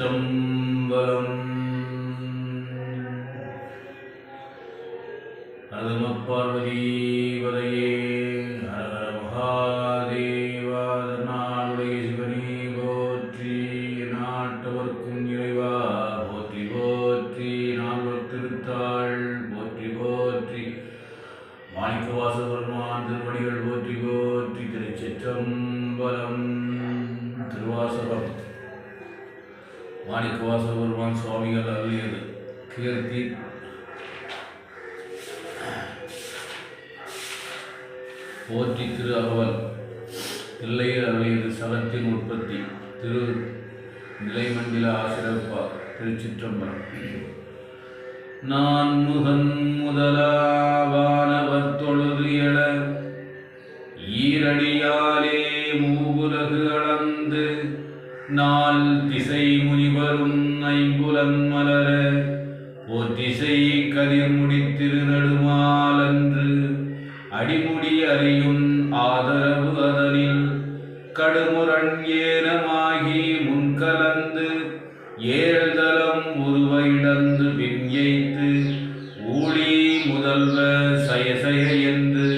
திருச்சிற்றம்பலம். நம பார்வதி பதையே ஹர மகாதேவா. நாளுடைய சிவனே போற்றி, நாட்டவர்க்கும் இறைவா போற்றி போற்றி, நால்வர் திருத்தாள் போற்றி போற்றி, மாணிக்கவாசகர்மான் திருவடிகள் போற்றி போற்றி. திருச்சிற்றம்பலம். திருவாசகம் மாணிக்கவாசகர்மான் சுவாமிகள் அருளியது கீர்த்தி. போற்றி திரு அகவல் தில்லையில் அருளியது சகத்தின் உற்பத்தி. திரு நிலைமண்டில ஆசிரப்பா. திருச்சிற்றம்பலம். நான் முகன் முதலாவானவர் தொழுது எழ ஈரடியாலே மூவுலகு அளந்து நாள் திசை முனிவரும் ஐம்புலன் மலர போற்றிசை கதிர் முடித்திரு நடுமாலன்று அடிமுடி அறியும் ஆதரவு அதனில் கடுமுரண் ஏனமாகி முன்கலந்து ஏழ்தலம் உருவ இடந்து பின்யைத்து ஊழி முதல்வ சயசய என்று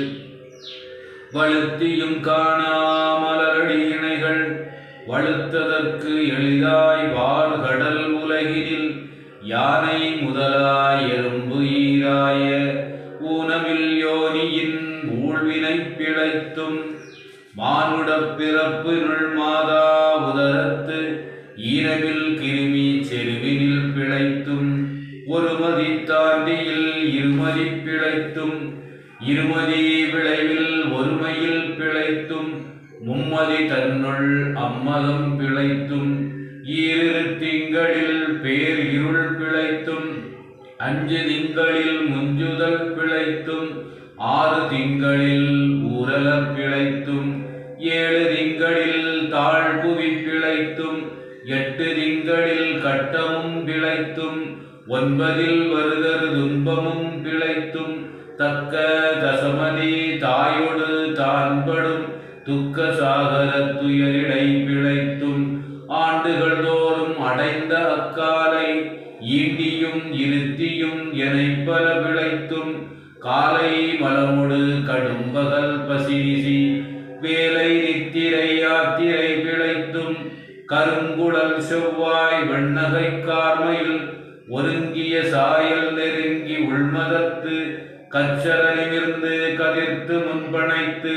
வழுத்தியும் காணாமலரடி இணைகள் வழுத்ததற்கு எளிதாய் வாழ்கடல் உலகினில் யானை முதலாய் எறும்பு ஈராய ஊனமில் யோனியின் ஊழ்வினை பிழைத்தும் மானுடப் பிறப்பு நுள்மாதா உதரத்து ஈரமில் கிருமி செருவினில் பிழைத்தும் ஒருமதி தாண்டியில் இருமதி பிழைத்தும் இருமதி விளைவில் ஒருமையில் பிழைத்தும் மும்மதி தன்னுள் அம்மதம் பிழைத்தும் ஈரிரு திங்களில் பேர் இருள் பிழைத்தும் அஞ்சு திங்களில் முஞ்சுதல் பிழைத்தும் ஆறு திங்களில் ஊரலர் பிழைத்தும் ஏழு திங்களில் தாழ்புவி பிழைத்தும் எட்டு திங்களில் கட்டமும் பிழைத்தும் ஒன்பதில் வருதரு துன்பமும் பிழைத்தும் தக்க தசமதி தாயொடு தான்படும் துக்க சாகர துயரிடை பிழைத்தும் ஆண்டுகள் தோறும் அடைந்த அக்காலை ஈண்டியும் இருத்தியும் எனைப்பல பிழைத்தும் காலை மலமொடு கடும்பகல் பசிரிசி வேலை நித்திரை யாத்திரை பிழைத்தும் கருங்குழல் செவ்வாய் வெண்ணகை கார்மையில் ஒருங்கிய சாயல் நெருங்கி உள்மதத்து கச்சரனிமிர்ந்து கதிர்த்து முன்பனைத்து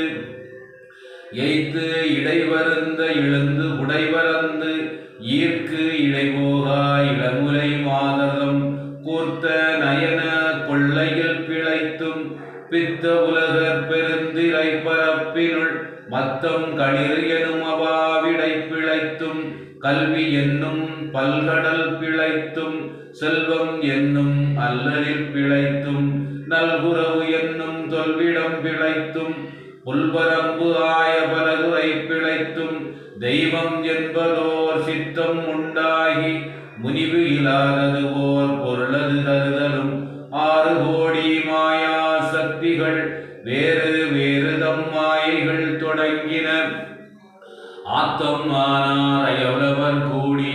எய்த்து இடைவருந்த இழந்து உடைவரந்து ஈர்க்கு இடைபோகா இளமுலை மாதரம் கூர்த்த நயன கொள்ளையில் பிழைத்தும் பித்த உலகர் பெருந்திரை பரப்பினுள் மத்தம் களிர் எனும் அவாவிடை பிழைத்தும் கல்வி என்னும் பல்கடல் பிழைத்தும் செல்வம் என்னும் அல்லலில் பிழைத்தும் நல்குறவு என்னும் தொல்விடம் பிழைத்தும் புல்பரம்பு ஆய பலதுரை பிழைத்தும் தெய்வம் என்பதோர் சித்தம் உண்டாகி முனிவு இல்லாதது ஓர் பொருளது தருதலும் ஆறு கோடி மாயா சக்திகள் வேறு வேறு தம் மாயைகள் தொடங்கின ஆத்தம் ஆனார் அயலவர் கூடி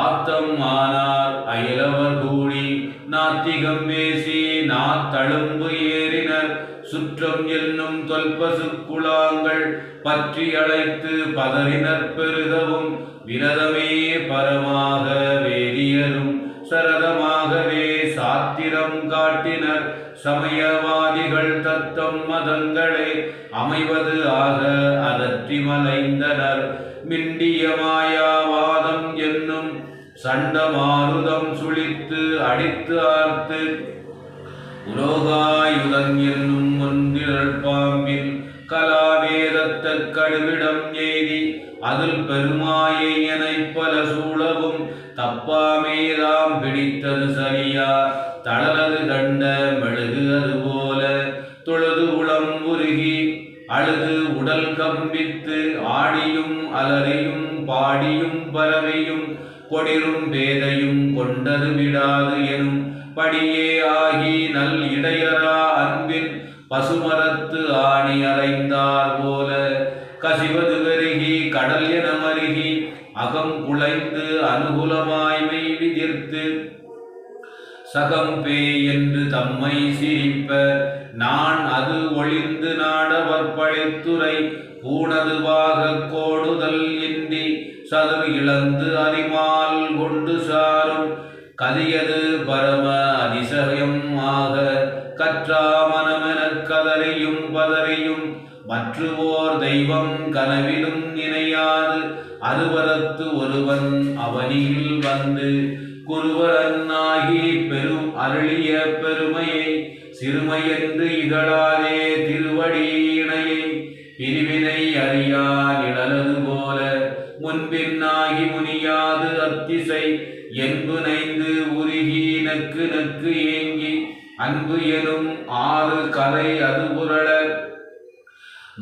ஆத்தம் ஆனார் அயலவர் கூடி நாத்திகம் பேசி நாத்தழும்பு ஏறினர் சுற்றம் என்னும் தொல்பசு குழாங்கள் பற்றி அழைத்து பதறினர் பெருகவும் விரதமே பரமாக வேதியரும் சரதமாகவே சாத்திரம் காட்டினர் சமயவாதிகள் தத்தம் மதங்களே அமைவது ஆக அதற்றி மலைந்தனர் மிண்டிய மாயாவாதம் என்னும் சண்டமாருதம் சுழித்து அடித்து ஆர்த்து உலோகாயுதன் என்னும் ஒன்றிரள் பாம்பில் கலாவேதத்த கடுவிடம் எய்தி அதில் பெருமாயை எனைப் பல சூழவும் தப்பாமேதாம் பிடித்தது சரியா தளலது கண்ட மெழுகு அதுபோல தொழுது உளம் உருகி அழுது உடல் கம்பித்து ஆடியும் அலறியும் பாடியும் பறவையும் கொடிரும் பேதையும் கொண்டது விடாது எனும் படியே ஆகி நல் இடையரா அன்பின் பசுமரத்து ஆணி அறைந்தார் போல கசிவது வெருகி கடல் என மருகி அகம் குலைந்து அனுகூலமாய சகம்பே என்று தம்மை சிரிப்ப நான் அது ஒளிந்து நாடவற்பழித்துறை பூணதுவாக கோடுதல் இன்றி சதுர் இழந்து அறிமால் கொண்டு சாரும் கதியது பரம அதிசயம் ஆக கற்றா மனமெனக் கதறியும் பதறியும் மற்றுவோர் தெய்வம் கனவிலும் இணையாது அருவரத்து ஒருவன் அவனில் வந்து குருவரன்னாகி பெரும் அருளிய பெருமையை சிறுமையென்று இகழாதே திருவடி இணையை பிரிவினை அறியா நிழலது போல முன்பின்னாகி முனியாது அத்திசை என்பு நைந்து உருகி நக்கு நக்கு ஏங்கி அன்பு எனும் ஆறு கரை அது புரள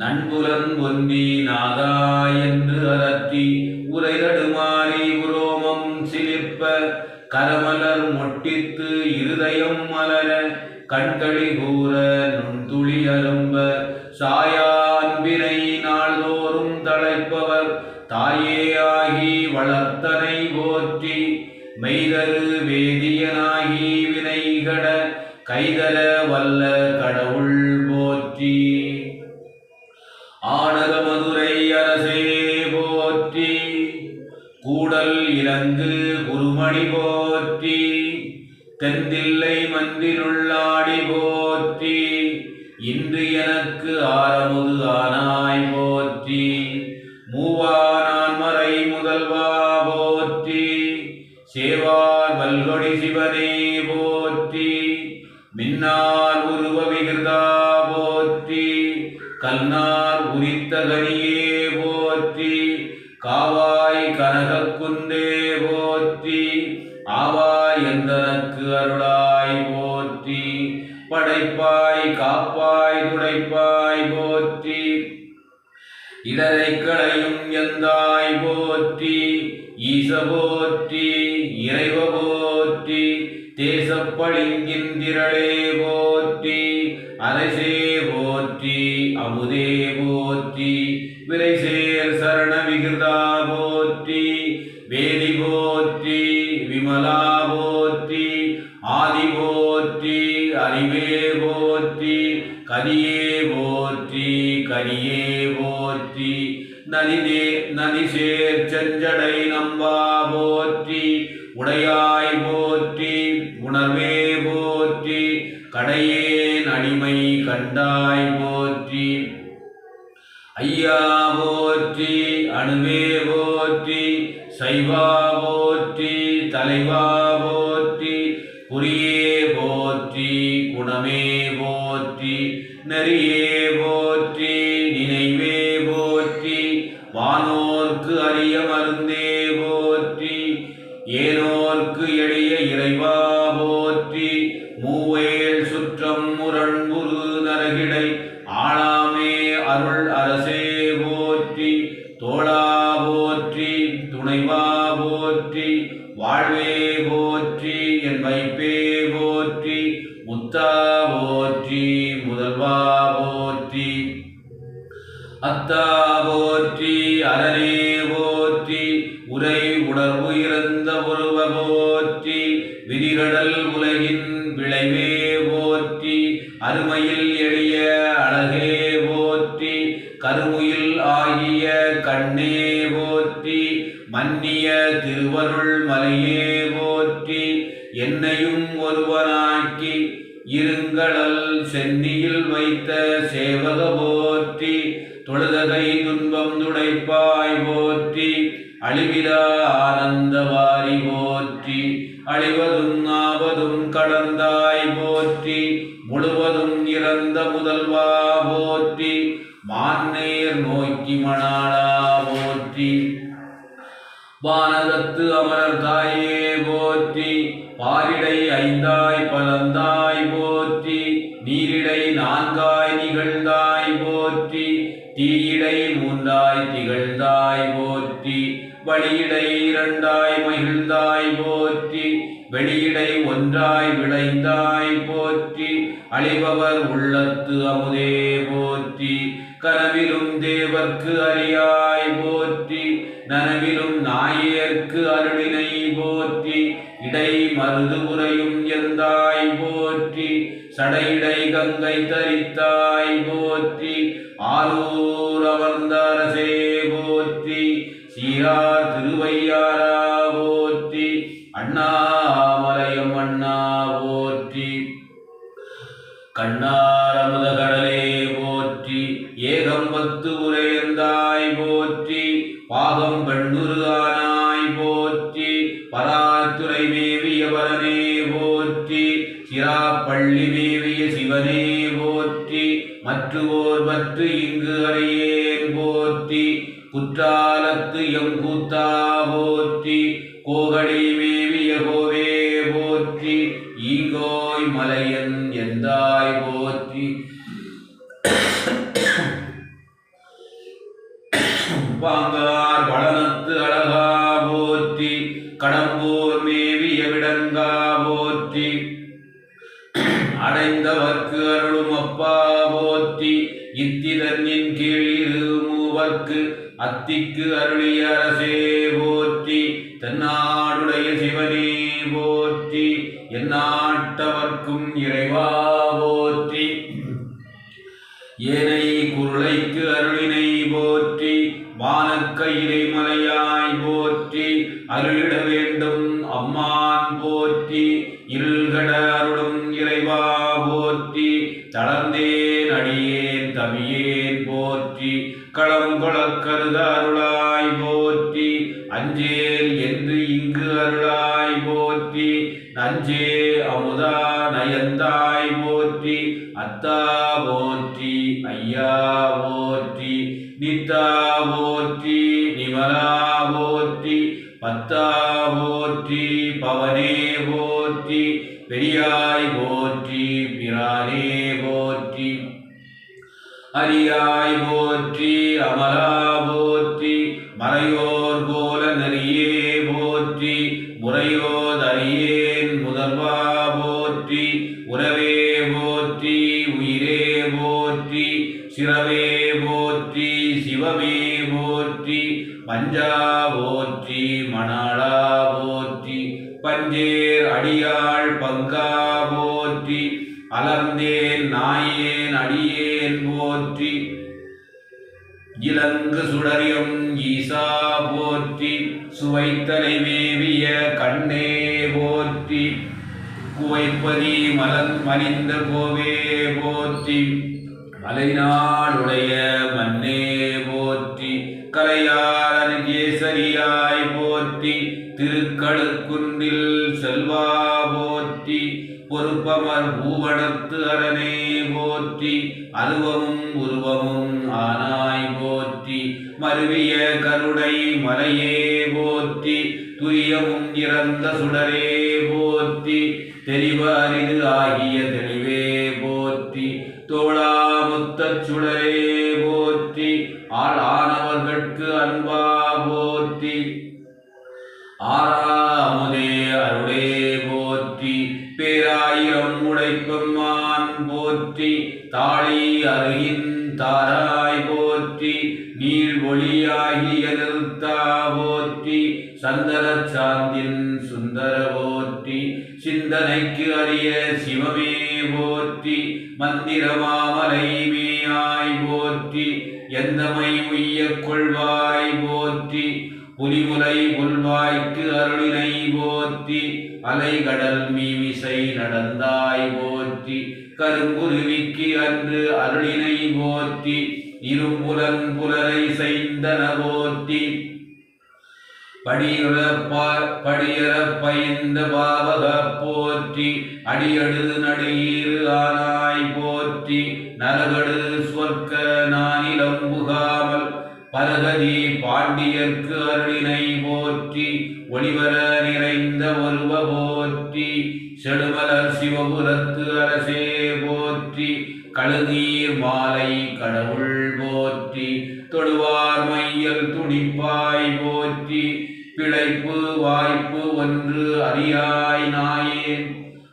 நண்புலன் ஒன்றி நாதா என்று அரற்றி உரை தடுமாறி உரோமம் சிலிர்ப்ப கரமலர் மொட்டித்து இருதயம் மலர கண்களி கூற நுண்துளி அரும்ப சாயா அன்பினை நாள்தோறும் தழைப்பவர் தாயே ஆகி வளர்த்தனை போற்றி மெய்தரு வேதியனாகி வினைகட கைதர வல்ல கடவுள் போற்றி ஆனக மதுரை அரசே போற்றி கூடல் இலங்கு குருமணி போற்றி தென்தில்லை மன்றினுள்ளாடி போற்றி இன்று எனக்கு ஆரமுது ஆனாய் போற்றி மூவா நான்மறை முதல்வா போற்றி சேவார் வல்கொடி சிவனே போற்றி மின்னார் உருவ விகிருதா போற்றி கல்நார் உரித்த கனியே போற்றி காவாய் கனகக்குந்தே போற்றி ஆவாய் எந்தனக்கு அருளாய் போற்றி படைப்பாய் காப்பாய் துடைப்பாய் போற்றி இடரை களையும் எந்தாய் போற்றி ஈச போற்றி இறைவ போற்றி தேசப்பளிங்கிந்திரளே போற்றி அரசே போற்றி அமுதே போற்றி விரைசேர் சரண விகிருதா போற்றி வேதி போற்றி விமலா போற்றி ஆதி போற்றி அறிவே போற்றி கதியே போற்றி கனியே போற்றி நதிசேர் செஞ்சடை நம்பா போற்றி உடையாய் போற்றி உணர்வே போற்றி கடையேன் அடிமை கண்டாய் போற்றி ஐயா போற்றி அணுவே போற்றி சைவா போற்றி தலைவா போற்றி குறியே போற்றி குணமே போற்றி நெறியே போற்றி நினைவே போற்றி வானோர்க்கு அரிய மருந்தே போற்றி ஏனோர்க்கு எளிய இறைவா போற்றி மூவேல் சுற்றம் முரண்புரு நரகிடை ஆளாமே அருள் அரசே போற்றி தோளா போற்றி துணைவா போற்றி வாழ்வே போற்றி என் வைப்பே போற்றி முத்தா போற்றி முதல்வா போற்றி அத்தா போற்றி அரணே போற்றி உரை உணர்வு இறந்த ஒருவ போற்றி விரிகடல் உலகின் விளைவே போற்றி அருமையில் எளிய அழகே போற்றி கருமுயில் ஆகிய கண்ணே போற்றி மன்னிய திருவருள் மலையே போற்றி என்னையும் ஒருவனாக்கி இருங்களல் சென்னியில் வைத்த சேவக போற்றி தொழுதகை துன்பம் துடைப்பாய் போற்றி அழிவிலா ஆனந்தவாரி போற்றி அழிவதும் ஆவதும் கடந்தாய் போற்றி முழுவதும் இறந்த முதல்வா போற்றி மான்னேர் நோக்கி மணாளா போற்றி வானகத்து அமரர் தாயே போற்றி பாரிடை ஐந்தாய் பலந்தாய் போற்றி நீரிடை நான்காய் நிகழ்ந்தாய் போற்றி தீயிடை மூன்றாய் திகழ்ந்தாய் போற்றி வழியிடை இரண்டாய் மகிழ்ந்தாய் போற்றி வெளியிடை ஒன்றாய் விளைந்தாய் போற்றி அழிபவர் உள்ளத்து அமுதே போற்றி கனவிலும் தேவர்க்கு அறியாய் போற்றி நனவிலும் நாயேற்கு அருளினை போற்றி இடை மருது உரையும் எந்த போற்றி சடையிடை கங்கை தரித்தாய் போற்றி ஆரூர் அமர்ந்த அரசே போற்றி சீரார் திருவையாரா போற்றி அண்ணாமலையம் அண்ணா போற்றி கண்ணார் அமுத கடலே போற்றி ஏகம்பத்து உரையந்தாய் போற்றி பாகம் பெண்ணுரு ஆனாய் போற்றி பராத்துரை மேவிய பரனே போற்றி சிராப்பள்ளி மேவிய சிவனே போற்றி மற்றுவோர் பற்று இங்கு அறியேன் போற்றி குற்றாலத்து எங்கூத்தா போற்றி கோகடி மேவிய கோவே போற்றி ஈங்கோய் மலையன் எந்தாய் போற்றி பாங்கார் வளனத்து அழகா போற்றி கடம்பூர் மேவிய விடங்கா போற்றி அடைந்தவர்க்கு அருளும் அப்பா போற்றி இத்திதன்னின் கீழ் இரு மூவர்க்கு அத்திக்கு அருளிய அரசே போற்றி தென்னாடுடைய சிவனே போற்றி எந்நாட்டவர்க்கும் இறைவா போற்றி ஏனை குருளைக்கு அருளினை போற்றி வானக்கயிலை மலையாய் போற்றி அருளிட வேண்டும் அம்மான் போற்றி இருள்கட அருளும் இறைவா போற்றி தளர்ந்தேன் அடியேன் தவியேன் போற்றி களங்கொளக் கருத அருளாய் போற்றி அஞ்சேல் என்று இங்கு அருளாய் போற்றி நஞ்சே அமுதா நயந்தாய் போற்றி அத்தா போற்றி ஐயா போற்றி நித்தா போற்றி நிமலா போற்றி பத்தா போற்றி பவனே போற்றி பெரியாய் போற்றி பிரானே போற்றி அரியாய் போற்றி அமலா போற்றி மறையோர் கோல நெறியே போற்றி முறையோதறியேன் முதல்வா போற்றி உறவே போற்றி உயிரே போற்றி சிரவே போற்றி சிவமே போற்றி பஞ்சா போற்றி மணாளா போற்றி பஞ்சேர் அடியாள் பங்கா போற்றி அலர்ந்தேன் நாயேன் அடியேன் போற்றி இலங்கு சுடரியம் ஈசா போற்றி சுவைத்தலை மேவிய கண்ணே போற்றி குவைப்பதி மலிந்த கோவே போற்றி மலைநாடுடைய மன்னே போற்றி கலையார் கேசரியாய் போற்றி திருக்கழுக்குன்றில் செல்வா போற்றி பொறுப்பமர் பூவனத்து அரணே போற்றி அருவமும் உருவமும் ஆனாய் போற்றி மருவிய கருடை மலையே போற்றி துரியமும் இறந்த சுடரே போற்றி தெரிவ அரிது ஆகிய தெளிவே போற்றி தோளாமுத்தச் சுடரே போற்றி ஆளானவர்கட்கு அன்பா போற்றி ஆறாமுதே அருளே போற்றி பேராயிரம் உடைப்பெம்மான் போற்றி தாழி அருகின் தாராய் போற்றி நீள் ஒளியாகிய நிறுத்தா போற்றி சந்தரச் சாந்தின் சுந்தர போற்றி சிந்தனைக்கு அரிய சிவமே போற்றி மந்திரமாமலை மேயாய் போற்றி எந்தமை உய்யக் கொள்வாய் போற்றி புலிமுலை புல்வாய்க்கு அருளினை போற்றி அலைகடல் மீமிசை நடந்தாய் போற்றி கருங்குருவிக்கு அன்று அருளினை போற்றி இரும்புலன் புலரை செய்தன போற்றி படியறப் பயந்த பாவக போற்றி அடியடு நடுஈரு ஆனாய் போற்றி நரகடு சொர்க்க நானிலம் புகாமல் பரகதி பாண்டியர்க்கு அருளினை போற்றி ஒளிவர நிறைந்த ஒருவ போற்றி செடுமலர் சிவபுரத்து அரசே போற்றி கழுநீர் மாலை கடவுள் போற்றி தொடுவார் மையல் துணிப்பாய் போற்றி பிழைப்பு வாய்ப்பு ஒன்று அறியாய் நாயேன்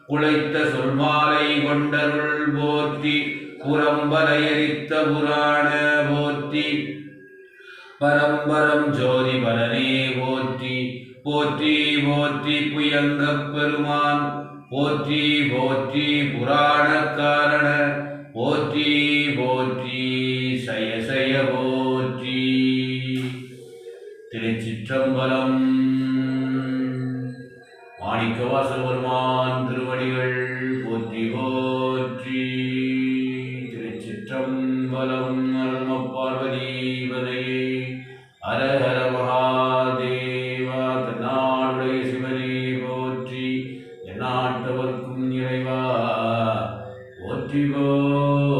குழைத்த சொல்மாலை கொண்டருள் போற்றி புறம்பலையரித்த புராண போற்றி பரம்பரம் ஜோதி பரனே போற்றி போற்றி போற்றி புயங்கப் பெருமான் போற்றி போற்றி புராணக்காரண போற்றி போற்றி சய சய போற்றி. திருச்சிற்றம்பலம். மாணிக்கவாசல் பெருமான் திருவடிகள் போற்றி போற்றி. திருச்சிற்றம்பலம். நம பார்வதி பதையே. ஹர ஹர மகாதேவா. தென்னாடுடைய சிவனே போற்றி. எந்நாட்டவர்க்கும் இறைவா போற்றி போற்றி.